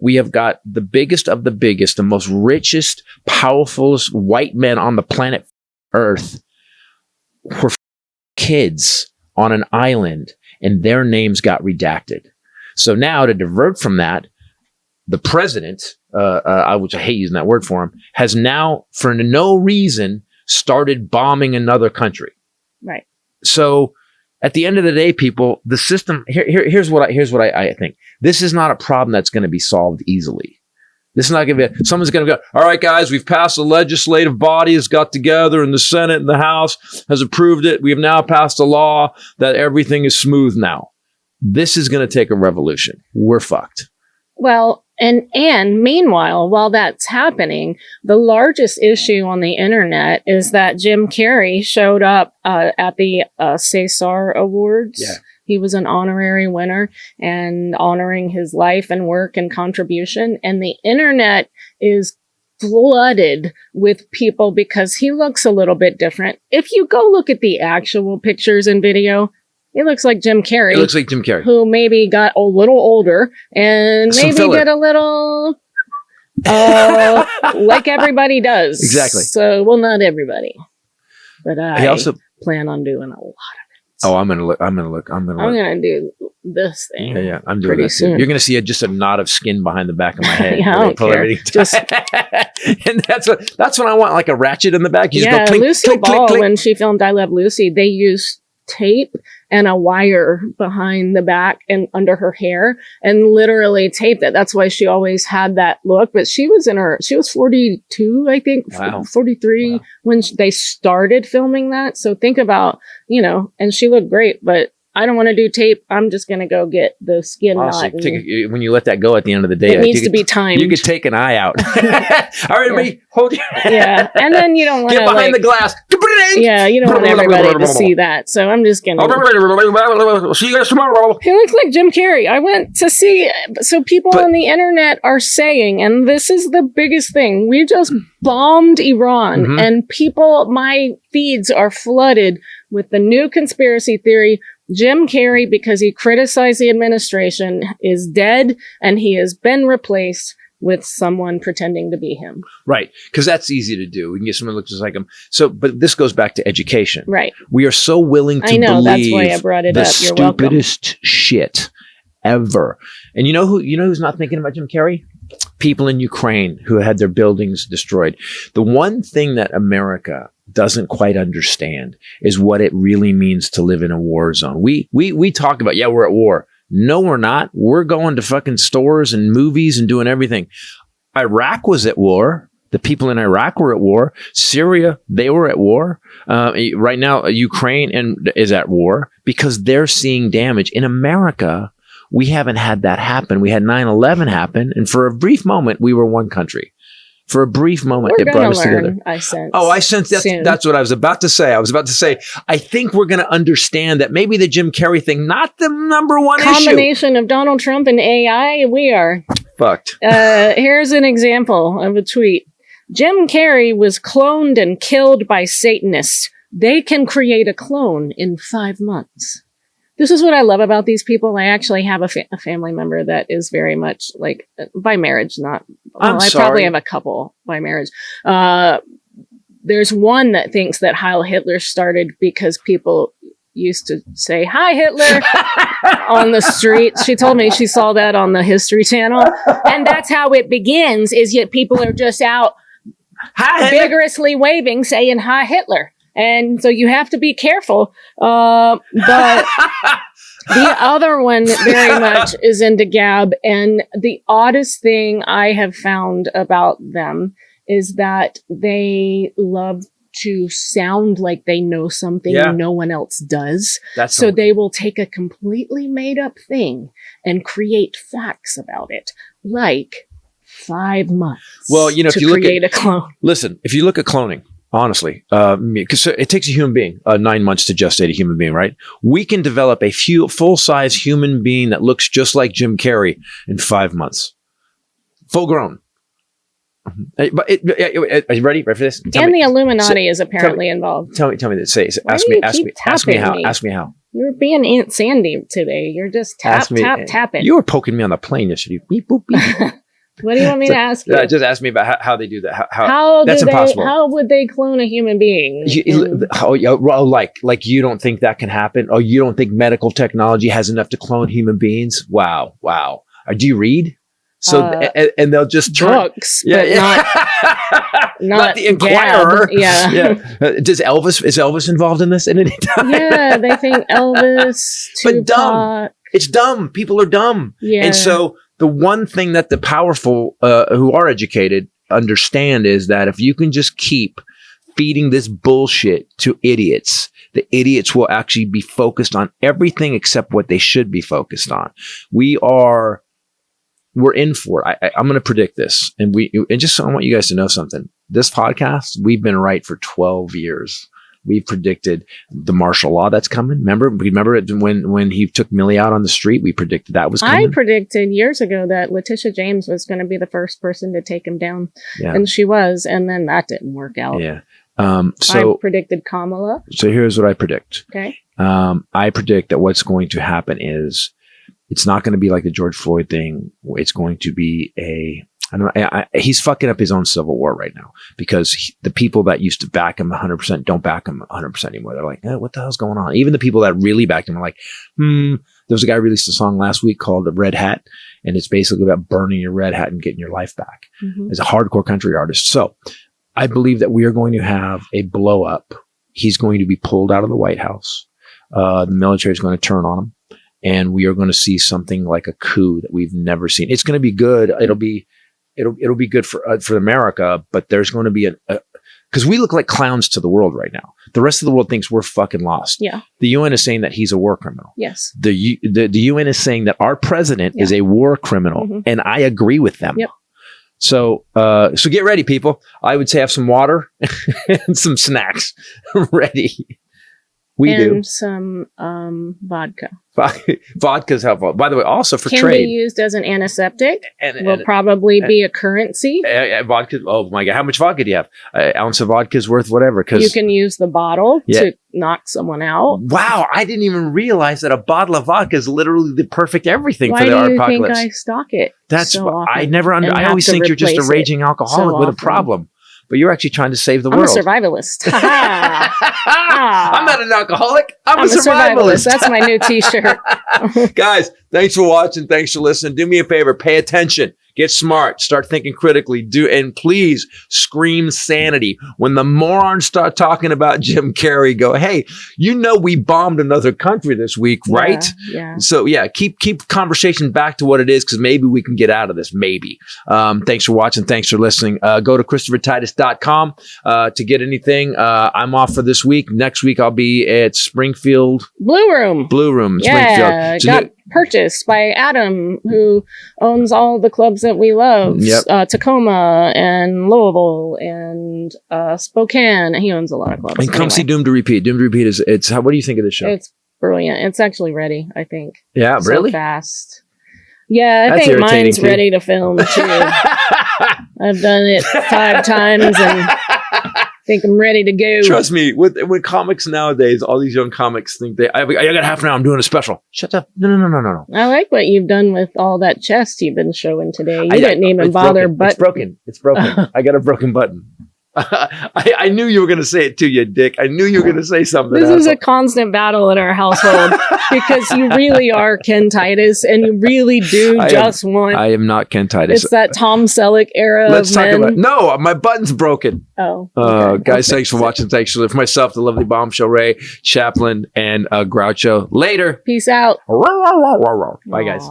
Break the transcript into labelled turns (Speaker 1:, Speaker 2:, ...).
Speaker 1: we have got the biggest of the biggest, the most richest, powerfulest white men on the planet Earth were kids on an island, and their names got redacted. So now, to divert from that, the president, which I hate using that word for him, has now, for no reason, started bombing another country.
Speaker 2: Right. So
Speaker 1: at the end of the day, people, the system, here's what I think. This is not a problem that's going to be solved easily. This is not going to be, someone's going to go, all right, guys, we've passed, a legislative body has got together, and the Senate and the House has approved it. We have now passed a law that everything is smooth now. This is going to take a revolution. We're fucked.
Speaker 2: Well, and meanwhile, while that's happening, the largest issue on the internet is that Jim Carrey showed up at the César Awards.
Speaker 1: Yeah.
Speaker 2: He was an honorary winner and honoring his life and work and contribution. And the internet is flooded with people because he looks a little bit different. If you go look at the actual pictures and video, it looks like Jim Carrey.
Speaker 1: It looks like Jim Carrey.
Speaker 2: Who maybe got a little older and maybe did a little, like everybody does.
Speaker 1: Exactly.
Speaker 2: So, well, not everybody. But I also plan on doing a lot of it.
Speaker 1: Oh, I'm gonna look.
Speaker 2: I'm gonna do this thing.
Speaker 1: Yeah, I'm doing that soon. You're gonna see just a knot of skin behind the back of my head.
Speaker 2: Yeah, I don't care.
Speaker 1: And that's when I want like a ratchet in the back. You just go clink,
Speaker 2: Lucy
Speaker 1: clink,
Speaker 2: Ball,
Speaker 1: clink, clink.
Speaker 2: when she filmed I Love Lucy, they used tape and a wire behind the back and under her hair and literally taped it. That's why she always had that look. But she was 42, I think, 43 when they started filming that. So think about, and she looked great, but I don't want to do tape. I'm just going to go get the skin knot.
Speaker 1: When you let that go at the end of the day,
Speaker 2: it needs to be timed.
Speaker 1: You could take an eye out. All right, everybody, hold your...
Speaker 2: Yeah, and then you don't want to
Speaker 1: get behind the glass.
Speaker 2: Yeah, you don't want everybody to see that. So I'm just going to...
Speaker 1: See you guys tomorrow.
Speaker 2: He looks like Jim Carrey. I went to see... So people on the internet are saying, and this is the biggest thing, we just bombed Iran, and people, my feeds are flooded with the new conspiracy theory. Jim Carrey, because he criticized the administration, is dead, and he has been replaced with someone pretending to be him.
Speaker 1: Right, because that's easy to do. We can get someone who looks just like him. So, but this goes back to education.
Speaker 2: Right.
Speaker 1: We are so willing to believe
Speaker 2: that's why I brought it
Speaker 1: the
Speaker 2: up. You're
Speaker 1: stupidest shit ever. And you know who's not thinking about Jim Carrey? People in Ukraine who had their buildings destroyed. The one thing that America doesn't quite understand is what it really means to live in a war zone. We talk about, we're at war. No, we're not. We're going to fucking stores and movies and doing everything. Iraq was at war. The people in Iraq were at war. Syria, they were at war. Right now, Ukraine is at war because they're seeing damage. In America, we haven't had that happen. We had 9/11 happen, and for a brief moment, we were one country. For a brief moment, it brought us together.
Speaker 2: I sense.
Speaker 1: Oh, I sense that's what I was about to say. I think we're going to understand that maybe the Jim Carrey thing, not the number one
Speaker 2: combination of Donald Trump and AI, we are
Speaker 1: fucked.
Speaker 2: Here's an example of a tweet. Jim Carrey was cloned and killed by Satanists. They can create a clone in 5 months. This is what I love about these people. I actually have a family member that is very much like by marriage, not. Well, I probably have a couple by marriage. There's one that thinks that Heil Hitler started because people used to say "Hi Hitler" on the street. She told me she saw that on the History Channel, and that's how it begins. Is yet people are just out vigorously waving, saying "Hi Hitler." And so you have to be careful. But the other one very much is into Gab. And the oddest thing I have found about them is that they love to sound like they know something no one else does. So they will take a completely made up thing and create facts about it. Like 5 months.
Speaker 1: Well, if you
Speaker 2: create a clone.
Speaker 1: Listen, if you look at cloning, honestly, because it takes a human being 9 months to gestate a human being, right? We can develop a full-size human being that looks just like Jim Carrey in 5 months, full grown. But are you ready? Ready for this?
Speaker 2: The Illuminati is apparently involved.
Speaker 1: Tell me this. Ask me how.
Speaker 2: You're being Aunt Sandy today. You're just tapping.
Speaker 1: You were poking me on the plane yesterday. Beep boop beep.
Speaker 2: What do you want me to ask you?
Speaker 1: Just ask me about how they do that.
Speaker 2: That's impossible. How would they clone a human being?
Speaker 1: Like you don't think that can happen? Oh, you don't think medical technology has enough to clone human beings? Wow. Do you read? So and they'll just turn
Speaker 2: books, but not the Inquirer.
Speaker 1: Is Elvis involved in this at any time?
Speaker 2: Yeah, they think Elvis.
Speaker 1: But dumb. It's dumb. People are dumb.
Speaker 2: Yeah.
Speaker 1: And so the one thing that the powerful who are educated understand is that if you can just keep feeding this bullshit to idiots, the idiots will actually be focused on everything except what they should be focused on. We're in for it. I'm going to predict this. And I want you guys to know something. This podcast, we've been right for 12 years. We've predicted the martial law that's coming. Remember it when he took Millie out on the street? We predicted that was coming.
Speaker 2: I predicted years ago that Letitia James was going to be the first person to take him down. Yeah. And she was. And then that didn't work out.
Speaker 1: Yeah.
Speaker 2: I predicted Kamala.
Speaker 1: So here's what I predict.
Speaker 2: Okay.
Speaker 1: I predict that what's going to happen is it's not going to be like the George Floyd thing. It's going to be he's fucking up his own civil war right now because the people that used to back him 100% don't back him 100% anymore. They're like, what the hell's going on? Even the people that really backed him are like, there was a guy released a song last week called Red Hat. And it's basically about burning your red hat and getting your life back as a hardcore country artist. So I believe that we are going to have a blow up. He's going to be pulled out of the White House. The military is going to turn on him. And we are going to see something like a coup that we've never seen. It's going to be good. It'll be good for America, but there's going to be because we look like clowns to the world right now. The rest of the world thinks we're fucking lost.
Speaker 2: Yeah.
Speaker 1: The UN is saying that he's a war criminal.
Speaker 2: Yes.
Speaker 1: The UN is saying that our president is a war criminal, and I agree with them.
Speaker 2: Yep.
Speaker 1: So get ready, people. I would say have some water and some snacks ready.
Speaker 2: And some vodka.
Speaker 1: Vodka's helpful. By the way, also for
Speaker 2: can
Speaker 1: trade.
Speaker 2: Can be used as an antiseptic. Will probably be a currency.
Speaker 1: Vodka. Oh my God. How much vodka do you have? An ounce of vodka is worth whatever.
Speaker 2: You can use the bottle to knock someone out.
Speaker 1: Wow. I didn't even realize that a bottle of vodka is literally the perfect everything
Speaker 2: for
Speaker 1: the
Speaker 2: apocalypse.
Speaker 1: Why do you
Speaker 2: think I stock it?
Speaker 1: That's so I never. I always think you're just a raging alcoholic with a problem. But you're actually trying to save the world.
Speaker 2: I'm a survivalist.
Speaker 1: I'm not an alcoholic. I'm a survivalist.
Speaker 2: That's my new t-shirt.
Speaker 1: Guys, thanks for watching. Thanks for listening. Do me a favor. Pay attention. Get smart. Start thinking critically. And please scream sanity. When the morons start talking about Jim Carrey, go, hey, we bombed another country this week, right?
Speaker 2: Yeah.
Speaker 1: So keep conversation back to what it is because maybe we can get out of this. Maybe. Thanks for watching. Thanks for listening. Go to ChristopherTitus.com to get anything. I'm off for this week. Next week I'll be at Springfield.
Speaker 2: Blue Room.
Speaker 1: Springfield.
Speaker 2: Got purchased by Adam, who owns all the clubs that we love.
Speaker 1: Yep.
Speaker 2: Tacoma and Louisville and Spokane. He owns a lot of clubs.
Speaker 1: And come see Doomed to Repeat. Doomed to Repeat what do you think of the show?
Speaker 2: It's brilliant. It's actually ready, I think.
Speaker 1: Yeah, really?
Speaker 2: So fast. Yeah, I think mine's ready to film too. I've done it 5 times and think I'm ready to go.
Speaker 1: Trust me, with comics nowadays, all these young comics think I got half an hour. I'm doing a special. Shut up! No.
Speaker 2: I like what you've done with all that chest you've been showing today. You didn't even bother.
Speaker 1: It's broken. I got a broken button. I knew you were going to say it too, you dick. I knew you were going to say something.
Speaker 2: This is a constant battle in our household because you really are Ken Titus and you really do want.
Speaker 1: I am not Ken Titus.
Speaker 2: It's that Tom Selleck era.
Speaker 1: Let's talk about. No, my button's broken.
Speaker 2: Oh.
Speaker 1: Okay. Guys, thanks for watching. Thanks for myself, the lovely Bombshell Ray, Chaplin, and Groucho. Later.
Speaker 2: Peace out.
Speaker 1: Bye, guys.